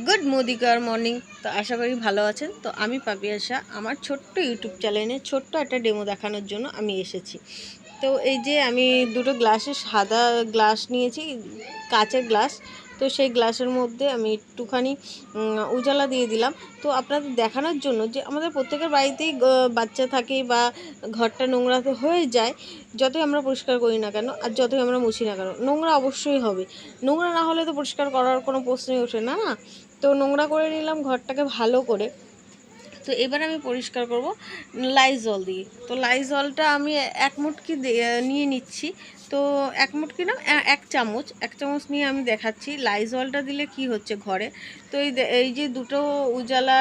Good মোদিকার morning. তো আশা করি ভালো আছেন। তো আমি পাপিয়াশা, আমার ছোট্ট ইউটিউব চ্যানেলে ছোট্ট একটা ডেমো দেখানোর জন্য আমি এসেছি। তো এই যে আমি দুটো গ্লাসে সাদা গ্লাস নিয়েছি, কাচের গ্লাস। তো সেই গ্লাসের মধ্যে আমি একটুখানি উজালা দিয়ে দিলাম। তো আপনাদের দেখানোর জন্য যে আমাদের প্রত্যেকের বাড়িতেই বাচ্চা থাকে বা ঘরটা নোংরা তো হয়ে যায়, যতই আমরা পরিষ্কার করি না কেন আর যতই আমরা মুছি না কেন, নোংরা অবশ্যই হবে। নোংরা না হলে তো পরিষ্কার করার কোনো প্রশ্নই ওঠে না না। তো নোংরা করে নিলাম ঘরটাকে ভালো করে। তো এবার আমি পরিষ্কার করব লাইজল দিয়ে। তো লাইজলটা আমি এক মুটকি নিয়ে নিচ্ছি। তো এক মুটকি না, এক চামচ নিয়ে আমি দেখাচ্ছি লাইজলটা দিলে কি হচ্ছে ঘরে। তো এই যে দুটো উজালা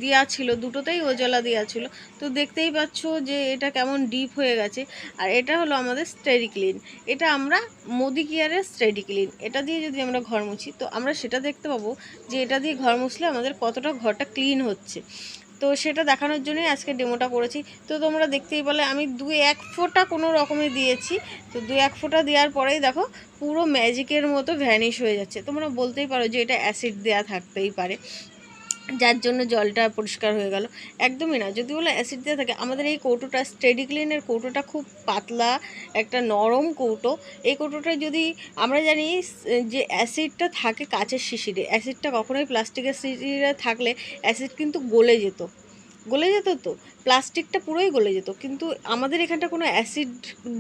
দেওয়া ছিল, দুটোতেই উজালা দেওয়া ছিল। তো দেখতেই পাচ্ছ যে এটা কেমন ডিপ হয়ে গেছে। আর এটা হলো আমাদের স্টেডি ক্লিন। এটা আমরা মোদি কেয়ারের স্টেডি ক্লিন। এটা দিয়ে যদি আমরা ঘর মুছি তো আমরা সেটা দেখতে পাবো যে এটা দিয়ে ঘর মুছলে আমাদের কতটা ঘরটা ক্লিন হচ্ছে। তো সেটা দেখানোর জন্যই আজকে ডেমোটা করেছি। তো তোমরা দেখতেই পেলে আমি 2-1 ফোঁটা কোনো রকমে দিয়েছি। তো 2-1 ফোঁটা দেওয়ার পরেই দেখো পুরো ম্যাজিকের মতো ভ্যানিশ হয়ে যাচ্ছে। তোমরা বলতেই পারো যে এটা অ্যাসিড দেওয়া থাকতেই পারে, যার জন্য জলটা পরিষ্কার হয়ে গেল। একদমই না, যদি বলে অ্যাসিড দেওয়া থাকে। আমাদের এই কৌটোটা, স্টেডি ক্লিনের কৌটোটা খুব পাতলা একটা নরম কৌটো। এই কৌটোটায় যদি আমরা জানি যে অ্যাসিডটা থাকে কাচের শিশিরে, অ্যাসিডটা কখনোই প্লাস্টিকের শিশিরে থাকলে অ্যাসিড কিন্তু গলে যেত। তো প্লাস্টিকটা পুরোই গলে যেত, কিন্তু আমাদের এখানটা কোনো অ্যাসিড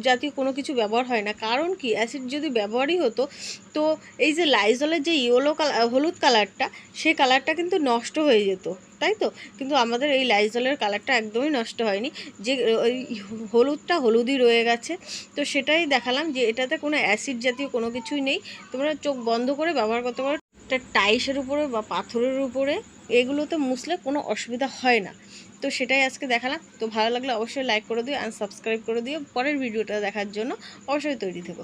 জাতীয় কোনো কিছু ব্যবহার হয় না। কারণ কি, অ্যাসিড যদি ব্যবহারই হতো তো এই যে লাইজলের যে হলুদ কালারটা, সেই কালারটা কিন্তু নষ্ট হয়ে যেত, তাই তো। কিন্তু আমাদের এই লাইজলের কালারটা একদমই নষ্ট হয়নি, যে ওই হলুদটা হলুদই রয়ে গেছে। তো সেটাই দেখালাম যে এটাতে কোনো অ্যাসিড জাতীয় কোনো কিছুই নেই। তোমরা চোখ বন্ধ করে ব্যবহার করতে পারো। একটা টাইসের উপরে বা পাথরের উপরে এগুলোতে মুছলে কোনো অসুবিধা হয় না। তো সেটাই আজকে দেখালাম। তো ভালো লাগলে অবশ্যই লাইক করে দিও, সাবস্ক্রাইব করে দিও। পরের ভিডিওটা দেখার জন্য অবশ্যই তৈরি থেকো।